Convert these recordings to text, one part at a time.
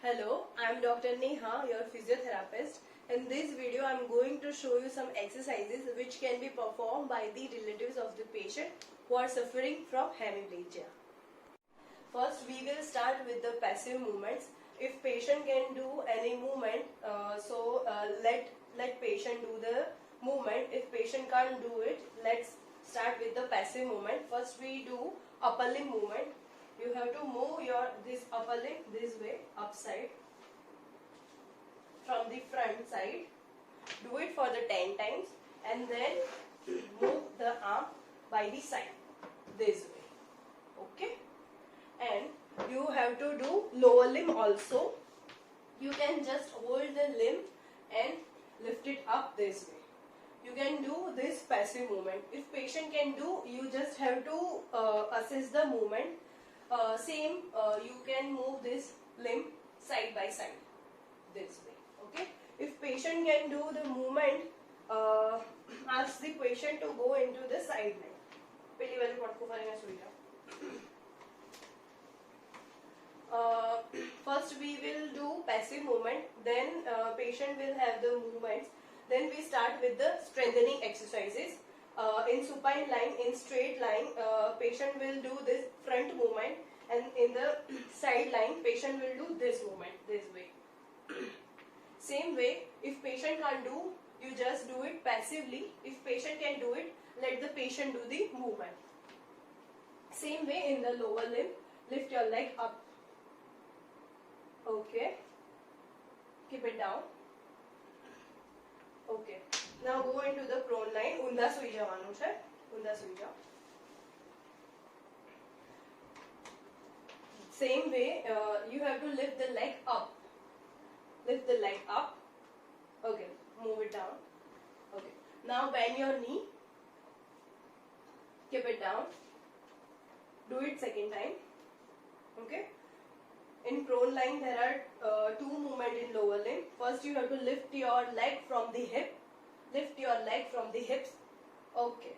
Hello, I am Dr. Neha, your physiotherapist. In this video, I am going to show you some exercises which can be performed by the relatives of the patient who are suffering from hemiplegia. First, we will start with the passive movements. If patient can do any movement, let patient do the movement. If patient can't do it, let's start with the passive movement. First, we do upper limb movement. You have to move this upper limb this way, upside, from the front side. Do it for the 10 times and then move the arm by the side, this way. Okay? And you have to do lower limb also. You can just hold the limb and lift it up this way. You can do this passive movement. If patient can do, you just have to assess the movement. You can move this limb side by side this way. Okay? If patient can do the movement, ask the patient to go into the side line. पहली वाली part को करेंगे सुविधा. First we will do passive movement, then patient will have the movements. Then we start with the strengthening exercises. In supine line, in straight line, patient will do this front movement, and in the side line, patient will do this movement, this way. Same way, if patient can't do, you just do it passively. If patient can do it, let the patient do the movement. Same way in the lower limb, lift your leg up. Okay. Keep it down. Okay. Now go into the prone line. ઊંધા સુઈ જવાનું છે. ઊંધા સુઈ જાઓ. Same way, you have to lift the leg up. Lift the leg up. Okay. Move it down. Okay. Now bend your knee. Keep it down. Do it second time. Okay. In prone line, there are two movements in lower limb. First, you have to lift your leg from the hip. Lift your leg from the hips. Okay.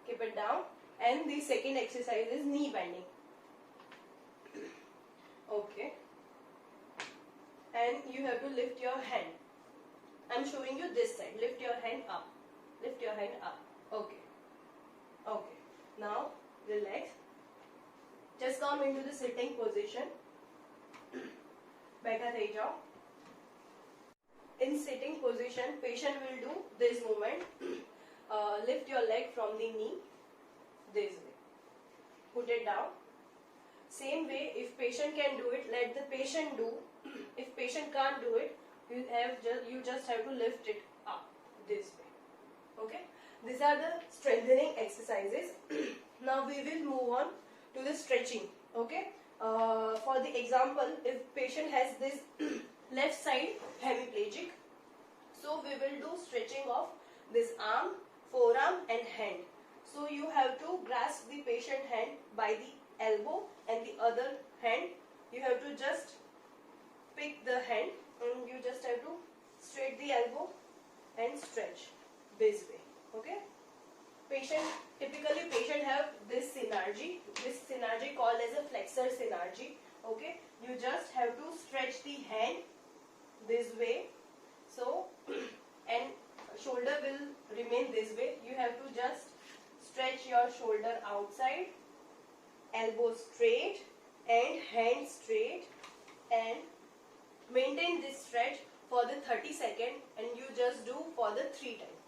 Keep it down. And the second exercise is knee bending. Okay. And you have to lift your hand. I'm showing you this side. Lift your hand up. Lift your hand up. Okay. Okay. Now, relax. Just come into the sitting position. बैठा रह जाओ. In sitting position, patient will do this movement. Lift your leg from the knee, this way. Put it down. Same way, if patient can do it, let the patient do. If patient can't do it, you just have to lift it up this way. Okay? These are the strengthening exercises. Now we will move on to the stretching. Okay? For the example, if patient has this left side hemiplegic, so we will do stretching of this arm, forearm and hand. So you have to grasp the patient hand by the elbow, and the other hand you have to just pick the hand and you just have to straight the elbow and stretch this way. Okay? Typically patient have this synergy called as a flexor synergy. Okay, you just have to stretch the hand this way, so and shoulder will remain this way. You have to just stretch your shoulder outside, elbow straight and hand straight, and maintain this stretch for the 30 seconds, and you just do for the 3 times.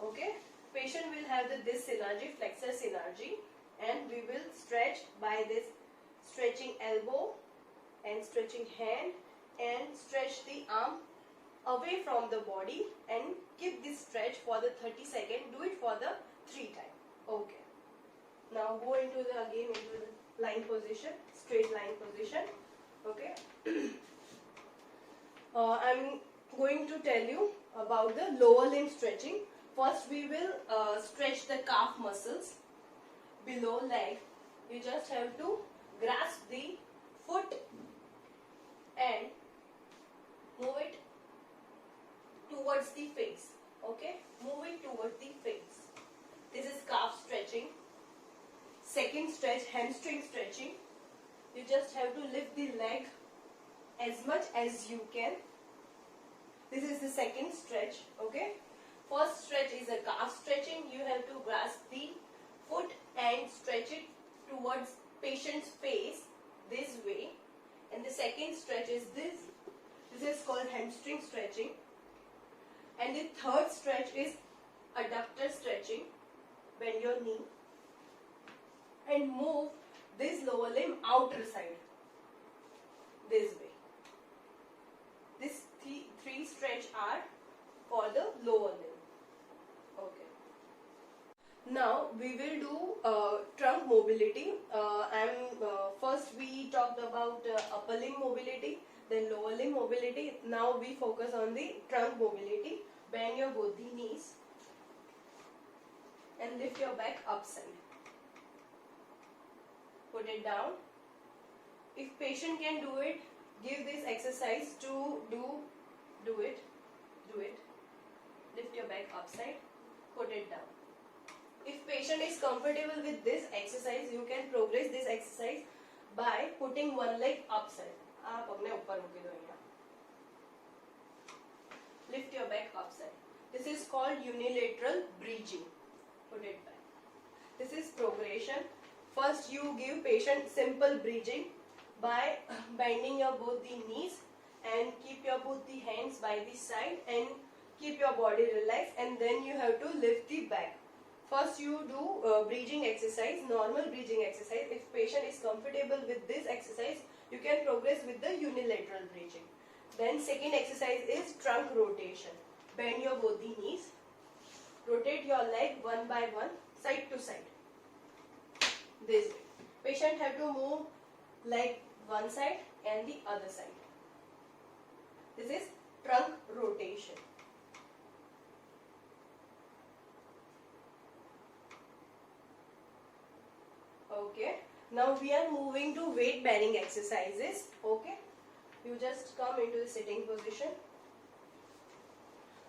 Okay. Patient will have this synergy, flexor synergy, and we will stretch by this stretching elbow and stretching hand, and stretch the arm away from the body and keep this stretch for the 30 seconds. Do it for the 3 times. Okay. Now go into the line position, straight line position. Okay. I'm going to tell you about the lower limb stretching. First, we will stretch the calf muscles below leg. You just have to grasp the foot and move it towards the face. Okay? Move it towards the face. This is calf stretching. Second stretch, hamstring stretching. You just have to lift the leg as much as you can. This is the second stretch. Okay, first stretch is a calf stretching. You have to grasp the foot and stretch it towards patient's face this way, and the second stretch is this. This is called hamstring stretching, and the third stretch is adductor stretching. Bend your knee and move this lower limb outer side this way. These three stretch are for the lower limb. Okay. Now we will do trunk mobility. First we talked about upper limb mobility, then lower limb mobility. Now we focus on the trunk mobility. Bend your both the knees and lift your back upside. Put it down. If patient can do it, give this exercise to do it. Lift your back upside. Put it down. If patient is comfortable with this exercise, you can progress this exercise by putting one leg upside. आप अपने ऊपर मूकी दो यहाँ. Lift your back upside. This is called unilateral bridging. Put it back. This is progression. First you give patient simple bridging by bending your both the knees and keep your both the hands by the side and keep your body relaxed, and then you have to lift the back. First you do bridging exercise, normal bridging exercise. If patient is comfortable with this exercise, you can progress with the unilateral bridging. Then second exercise is trunk rotation. Bend your both the knees. Rotate your leg one by one, side to side. This way. Patient have to move leg one side and the other side. This is trunk rotation. Okay. Now we are moving to weight bearing exercises. Okay. You just come into the sitting position.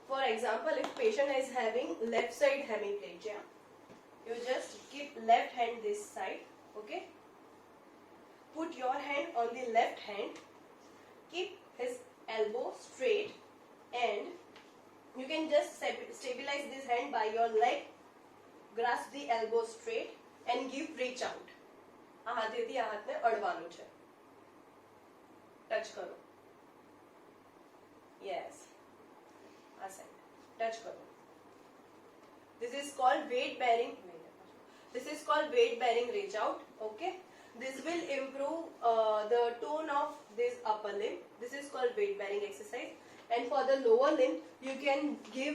For example, if patient is having left side hemiplegia, you just keep left hand this side. Okay. Put your hand on the left hand. Keep his elbow straight, and you can just stabilize this hand by your leg. Grasp the elbow straight and give reach out. આ હાથેથી આ હાથને અડવાનું છે. Touch કરો. Yes. આ side touch કરો. This is called weight bearing. This is called weight bearing reach out. Okay. This will improve the tone of this upper limb. This is called weight bearing exercise. And for the lower limb, you can give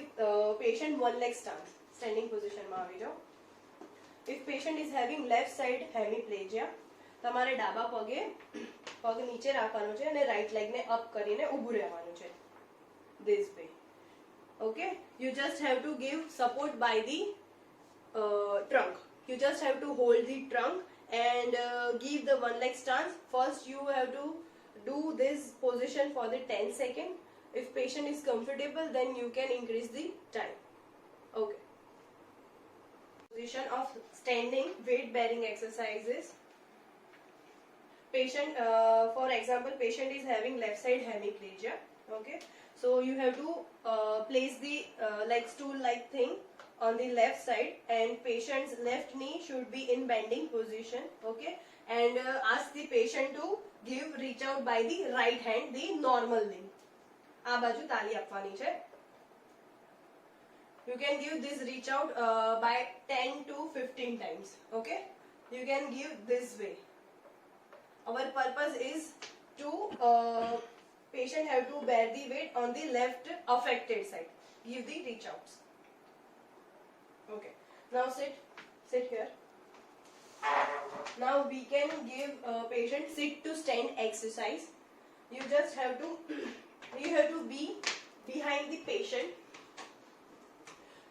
patient one leg stance. Standing position માં આવી જાઓ. If patient is having left side hemiplegia, તમારે ડાબા પગે પગ નીચે રાખવાનો છે અને રાઈટ લેગ ને અપ કરીને ઊભું રહેવાનું છે. This way. Okay. You just have to give support by the trunk. You just have to hold the trunk and give the one leg stance. First you have to do this position for the 10 seconds. If patient is comfortable, then you can increase the time. Okay. Position of standing weight bearing exercises. Patient, for example, patient is having left side hemiplegia. Okay. So you have to place the like stool like thing on the left side, and patient's left knee should be in bending position. Okay. And ask the patient to give reach out by the right hand, the normal limb. આ બાજુ તાલી આપવાની છે. You can give this reach out by 10 to 15 times. Okay. You can give this way. Our purpose is to patient have to bear the weight on the left affected side. Give the reach outs. Okay. Now sit here. Now we can give patient sit to stand exercise. You just have to be behind the patient.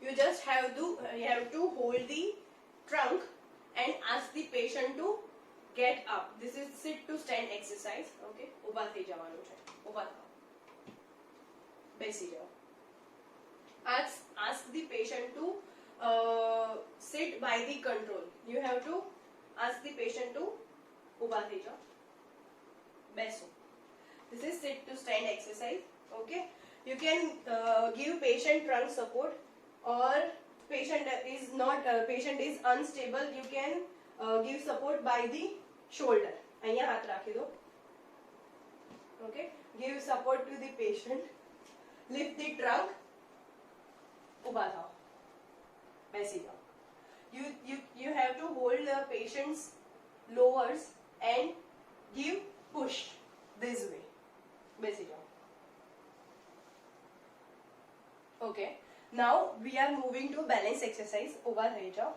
You just have to hold the trunk and ask the patient to get up. This is sit to stand exercise. Okay. ઊભા થઈ જવાનું છે. ઊભા થાઓ. બેસી જાઓ. Ask the patient to sit by the control. You have to ask the patient to ઊભા થઈ જાઓ. બેસો. This is Okay, you can give patient trunk support, or patient is unstable, you can give support by the shoulder. અહીંયા હાથ રાખી દો. Okay, give support to the patient, lift the trunk, ઊભા થાઓ, બેસી જાઓ. You have to hold the patient's lowers and give push this way. બેસી જાઓ. Okay, now we are moving to balance exercise. ઊભા થઈ જાઓ.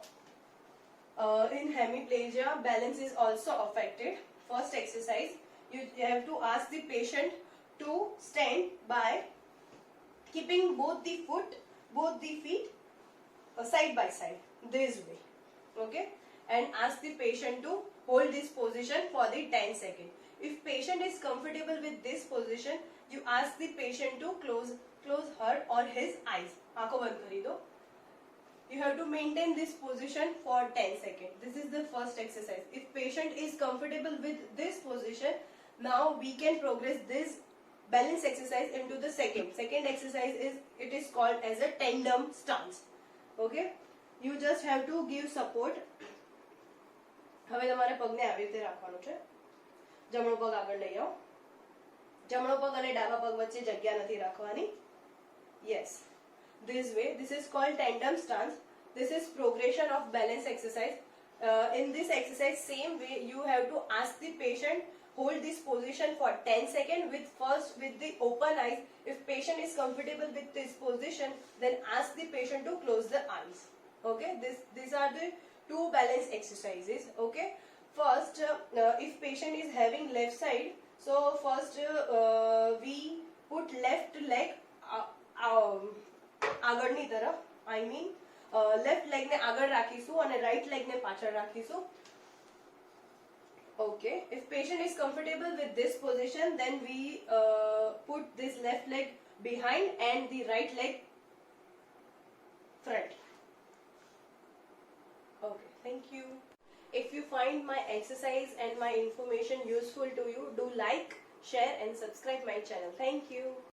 In hemiplegia, balance is also affected. First exercise, you have to ask the patient to stand by keeping both the feet side by side this way. Okay, and ask the patient to hold this position for the 10 seconds. If patient is comfortable with this position, you ask the patient to close her or his eyes. आंखों बंद करी दो. You have to maintain this position for 10 seconds. This is the first exercise. If patient is comfortable with this position, now we can progress this balance exercise into the second exercise. It is called as a tandem stance. Okay, you just have to give support. હવે તમારે પગને આવી રીતે રાખવાનું છે. જમણો પગ આગળ લઈ આવો. જમણો પગ અને ડાબા પગ વચ્ચે જગ્યા નથી રાખવાની. Yes, this way. This is called tandem stance. This is progression of balance exercise. In this exercise, same way, you have to ask the patient hold this position for 10 seconds with the open eyes. If patient is comfortable with this position, then ask the patient to close the eyes. Okay, these are the two balance exercises. Okay, first, if patient is having left side, so first we put left leg આગળની તરફ, I mean left leg ને આગળ રાખીશું અને right leg ને પાછળ રાખીશું. Okay, if patient is comfortable with this position, then we put this left leg behind and the right leg front. Okay, thank you. If you find my exercise and my information useful to you, do like, share and subscribe my channel. Thank you.